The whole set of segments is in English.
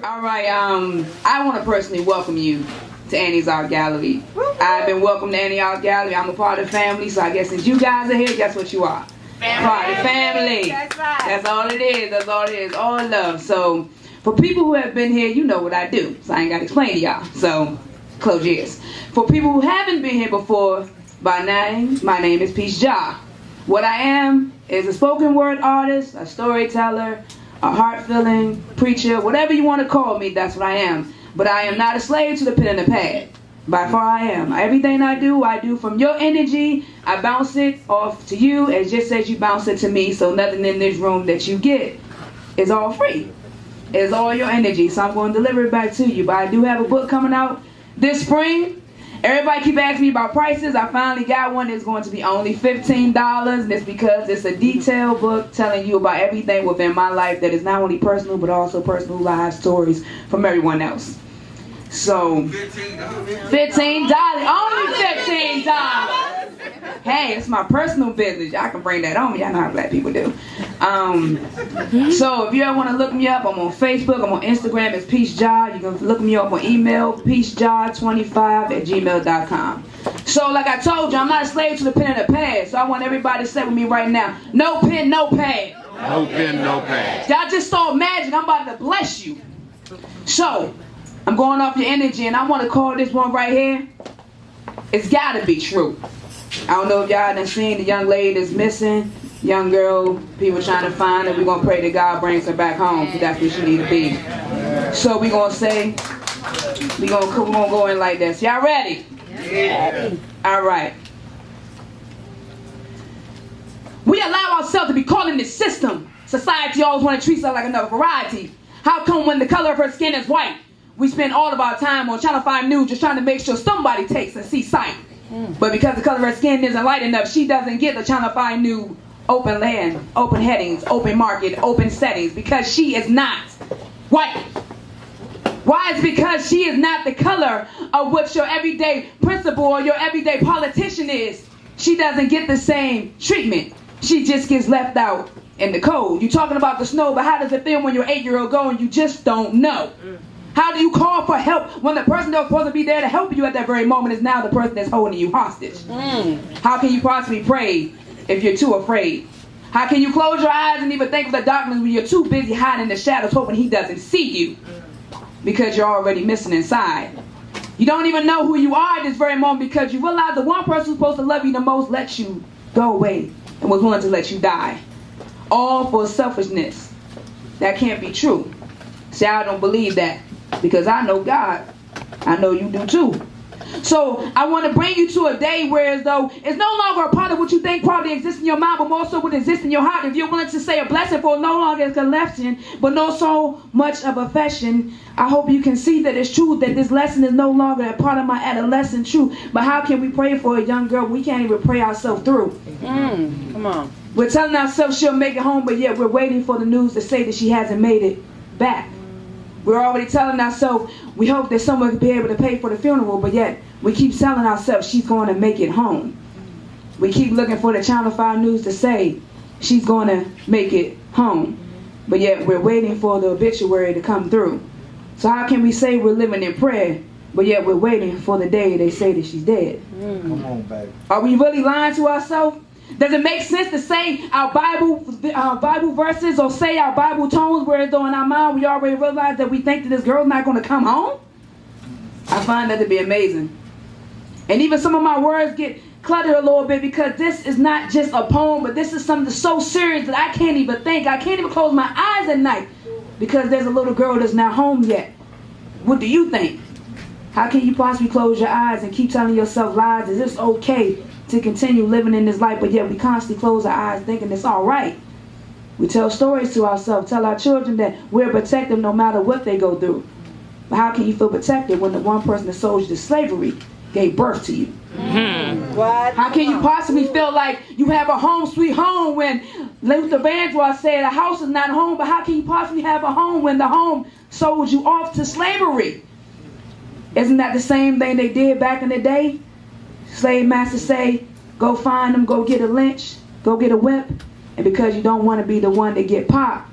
All right, I want to personally welcome you to Annie's Art Gallery. I've been welcomed to Annie's Art Gallery. I'm a part of the family, so I guess since you guys are here, guess what you are? Family. Part of the family. That's right. That's all it is. That's all it is. All love. So, for people who have been here, you know what I do. So I ain't got to explain to y'all. So, close your ears. For people who haven't been here before, by name, my name is Peace Ja. What I am is a spoken word artist, a storyteller, a heart-filling preacher, whatever you want to call me, that's what I am. But I am not a slave to the pen and the pad. By far I am. Everything I do from your energy. I bounce it off to you as just as you bounce it to me. So nothing in this room that you get is all free. It's all your energy. So I'm going to deliver it back to you. But I do have a book coming out this spring. Everybody keep asking me about prices. I finally got one that's going to be only $15. And it's because it's a detailed book telling you about everything within my life that is not only personal but also personal life stories from everyone else. So $15. Only $15. Hey, it's my personal business. Y'all can bring that on me. Y'all know how black people do. So if you ever want to look me up, I'm on Facebook, I'm on Instagram, it's Peace Ja. You can look me up on email, peaceja25@gmail.com. So like I told you, I'm not a slave to the pen and the pad. So I want everybody to say with me right now, no pen, no pad. No pen, no pad. Y'all just saw magic. I'm about to bless you. So I'm going off your energy, and I want to call this one right here. It's gotta be true. I don't know if y'all done seen the young lady that's missing, young girl, people trying to find her. We're gonna pray that God brings her back home, because that's where she need to be. So we're gonna say, we're gonna go in like this. Y'all ready? Yeah. All right. We allow ourselves to be caught in this system. Society always want to treat us like another variety. How come when the color of her skin is white, we spend all of our time on Channel 5 News just trying to make sure somebody takes and sees sight? But because the color of her skin isn't light enough, she doesn't get the Channel 5 News open land, open headings, open market, open settings, because she is not white. Why? It's because she is not the color of what your everyday principal or your everyday politician is. She doesn't get the same treatment. She just gets left out in the cold. You're talking about the snow, but how does it feel when your 8-year-old go and you just don't know? How do you call for help when the person that's supposed to be there to help you at that very moment is now the person that's holding you hostage? How can you possibly pray if you're too afraid? How can you close your eyes and even think of the darkness when you're too busy hiding in the shadows hoping he doesn't see you? Because you're already missing inside. You don't even know who you are at this very moment because you realize the one person who's supposed to love you the most let you go away and was willing to let you die. All for selfishness. That can't be true. See, I don't believe that. Because I know God. I know you do too. So I want to bring you to a day where as though it's no longer a part of what you think probably exists in your mind, but more so what exists in your heart. If you're willing to say a blessing for no longer a collection, but no so much of affection, I hope you can see that it's true, that this lesson is no longer a part of my adolescent truth. But how can we pray for a young girl? We can't even pray ourselves through. Come on. We're telling ourselves she'll make it home, but yet we're waiting for the news to say that she hasn't made it back. We're already telling ourselves we hope that someone will be able to pay for the funeral, but yet we keep telling ourselves she's going to make it home. We keep looking for the Channel 5 News to say she's going to make it home, but yet we're waiting for the obituary to come through. So how can we say we're living in prayer, but yet we're waiting for the day they say that she's dead? Come on, baby. Are we really lying to ourselves? Does it make sense to say our Bible verses or say our Bible tones, whereas though in our mind we already realize that we think that this girl's not going to come home? I find that to be amazing. And even some of my words get cluttered a little bit because this is not just a poem, but this is something so serious that I can't even think. I can't even close my eyes at night because there's a little girl that's not home yet. What do you think? How can you possibly close your eyes and keep telling yourself lies? Is this okay to continue living in this life, but yet we constantly close our eyes thinking it's all right? We tell stories to ourselves, tell our children that we're protected no matter what they go through. But how can you feel protected when the one person that sold you to slavery gave birth to you? How can you possibly feel like you have a home sweet home when Luther Vandross said a house is not a home, but how can you possibly have a home when the home sold you off to slavery? Isn't that the same thing they did back in the day? Slave masters say, go find them, go get a lynch, go get a whip, and because you don't want to be the one to get popped,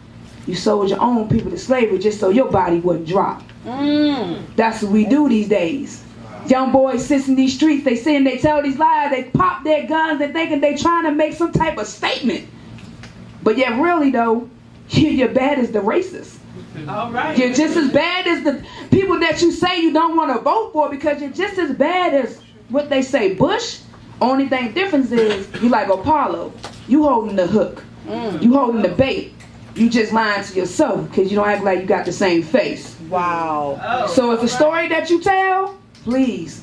You sold your own people to slavery just so your body wouldn't drop. That's what we do these days. Young boys sits in these streets, they sin, they tell these lies, they pop their guns, they thinking they trying to make some type of statement. But yet really though, you're bad as the racists. All right. You're just as bad as the people that you say you don't want to vote for, because you're just as bad as what they say Bush. Only thing difference is you like Apollo. You holding the hook. You holding the bait. You just lying to yourself because you don't act like you got the same face. Wow. So if the story that you tell, please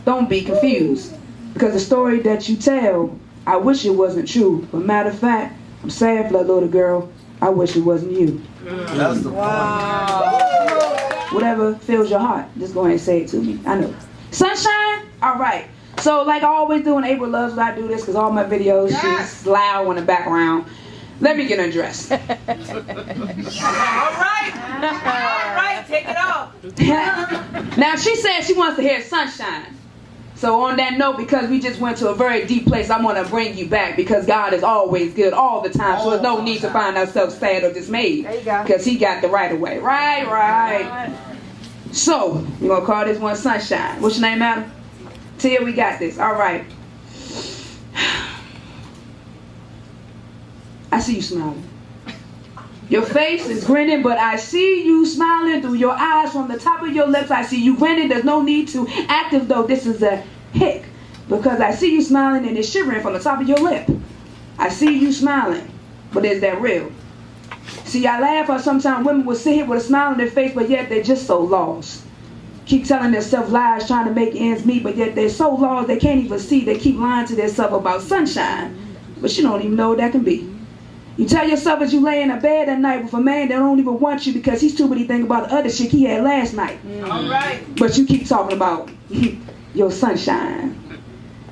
don't be confused, because the story that you tell, I wish it wasn't true. But matter of fact, I'm sad for that little girl. I wish it wasn't you. That's the Whatever fills your heart, just go ahead and say it to me. I know. Sunshine? All right. So like I always do, and April loves when I do this because all my videos, she's loud in the background. Let me get undressed. All right. All right, take it off. Now she said she wants to hear Sunshine. So on that note, because we just went to a very deep place, I want to bring you back, because God is always good all the time. So there's no need to find ourselves sad or dismayed, because he got the right of way. Right. So we're going to call this one Sunshine. What's your name, madam? Tia, we got this. All right. I see you smiling. Your face is grinning, but I see you smiling through your eyes. From the top of your lips, I see you grinning. There's no need to act as though this is a hick, because I see you smiling and it's shivering from the top of your lip. I see you smiling, but is that real? See, I laugh how sometimes women will sit here with a smile on their face, but yet they're just so lost. Keep telling themselves lies, trying to make ends meet, but yet they're so lost they can't even see. They keep lying to themselves about sunshine, but you don't even know what that can be. You tell yourself as you lay in a bed at night with a man that don't even want you because he's too busy thinking about the other shit he had last night. All right. But you keep talking about your sunshine.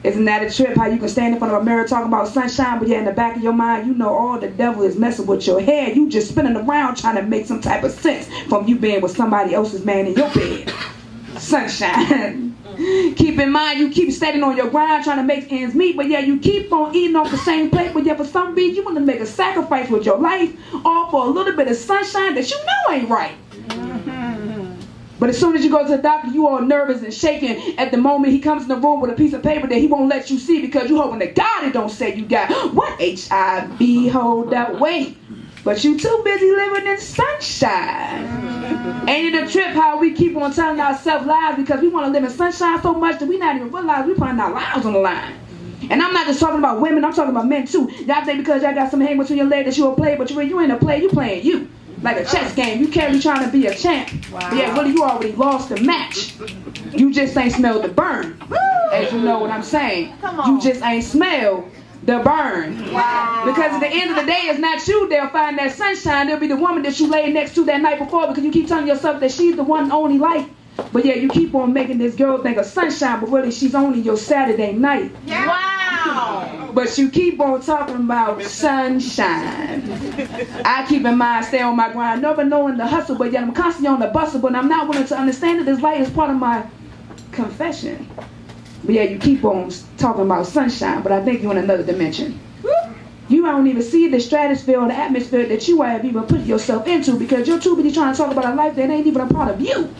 Isn't that a trip, how you can stand in front of a mirror talking about sunshine, but yet in the back of your mind you know all the devil is messing with your head. You just spinning around trying to make some type of sense from you being with somebody else's man in your bed. Sunshine. Keep in mind, you keep standing on your grind trying to make ends meet, but yeah, you keep on eating off the same plate, but yeah, for some reason you want to make a sacrifice with your life, all for a little bit of sunshine that you know ain't right. But as soon as you go to the doctor, you all nervous and shaking at the moment he comes in the room with a piece of paper that he won't let you see, because you hoping to God it don't say you got what HIV, hold that weight. But you too busy living in sunshine. Ain't it a trip how we keep on telling ourselves lies because we want to live in sunshine so much that we not even realize we putting our lives on the line. And I'm not just talking about women, I'm talking about men too. Y'all think because y'all got some hang between your legs that you a player, but you ain't a player, you playing you. Like a chess game. You carry trying to be a champ. Wow. But yeah, really you already lost the match. You just ain't smelled the burn. As you know what I'm saying. You just ain't smelled the burn. Wow. Because at the end of the day, it's not you they'll find that sunshine. It'll be the woman that you laid next to that night before, because you keep telling yourself that she's the one and only life. But yeah, you keep on making this girl think of sunshine, but really she's only your Saturday night. Yeah. Wow. But you keep on talking about sunshine. I keep in mind, stay on my grind, never knowing the hustle, but yet I'm constantly on the bustle, but I'm not willing to understand that this light is part of my confession. But yeah, you keep on talking about sunshine, but I think you're in another dimension. You don't even see the stratosphere or the atmosphere that you have even put yourself into, because you're too busy trying to talk about a life that ain't even a part of you.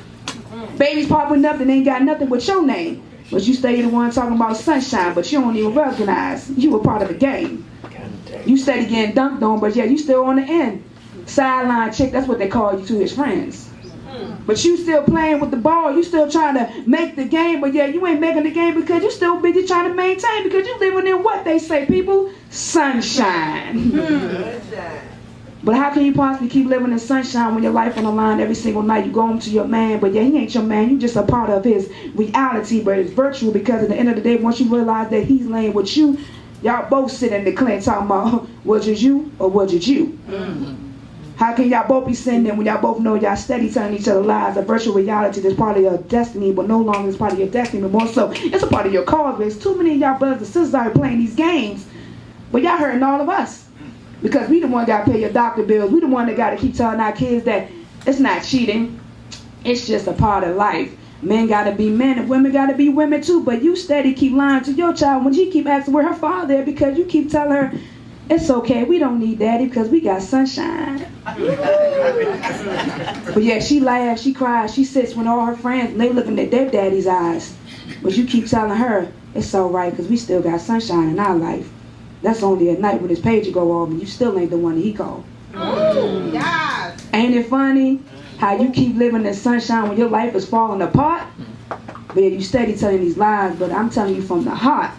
Babies popping up and ain't got nothing with your name. But you stay the one talking about sunshine, but you don't even recognize you were part of the game. You steady getting dunked on, but yeah, you still on the end. Sideline chick, that's what they call you to his friends. But you still playing with the ball, you still trying to make the game, but yeah, you ain't making the game because you still busy trying to maintain, because you living in what they say, people? Sunshine. But how can you possibly keep living in sunshine when your life on the line every single night? You go home to your man, but yeah, he ain't your man. You just a part of his reality, but it's virtual, because at the end of the day, once you realize that he's laying with you, y'all both sit in the clinic talking about, was it you or was it you? How can y'all both be sitting there when y'all both know y'all steady telling each other lies? A virtual reality that's part of your destiny, but no longer is part of your destiny, but more so, it's a part of your cause. But it's too many of y'all brothers and sisters out here playing these games, but y'all hurting all of us. Because we the one got to pay your doctor bills. We the one that got to keep telling our kids that it's not cheating. It's just a part of life. Men got to be men and women got to be women too. But you steady keep lying to your child when she keep asking where her father is, because you keep telling her It's okay, we don't need daddy because we got sunshine. But yeah, she laughs, she cries, she sits with all her friends and they looking at their daddy's eyes. But you keep telling her, it's alright because we still got sunshine in our life. That's only at night when his pager go off and you still ain't the one that he called. Yes. Ain't it funny how you keep living in sunshine when your life is falling apart? But yeah, you steady telling these lies, but I'm telling you from the heart.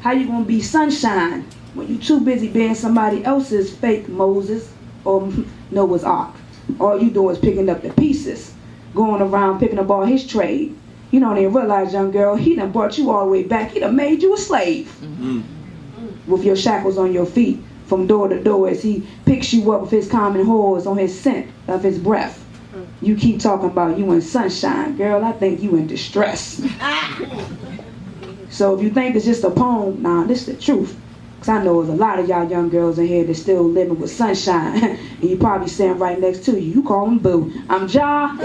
How you gonna be sunshine when you too busy being somebody else's fake Moses or Noah's Ark? All you do is picking up the pieces, going around picking up all his trade. You don't even realize, young girl, he done brought you all the way back. He done made you a slave. With your shackles on your feet from door to door as he picks you up with his common horse on his scent of his breath. You keep talking about you in sunshine. Girl, I think you in distress. So if you think it's just a poem, nah, this is the truth. Because I know there's a lot of y'all young girls in here that's still living with sunshine. And you probably sitting right next to you. You call him Boo. I'm Ja. So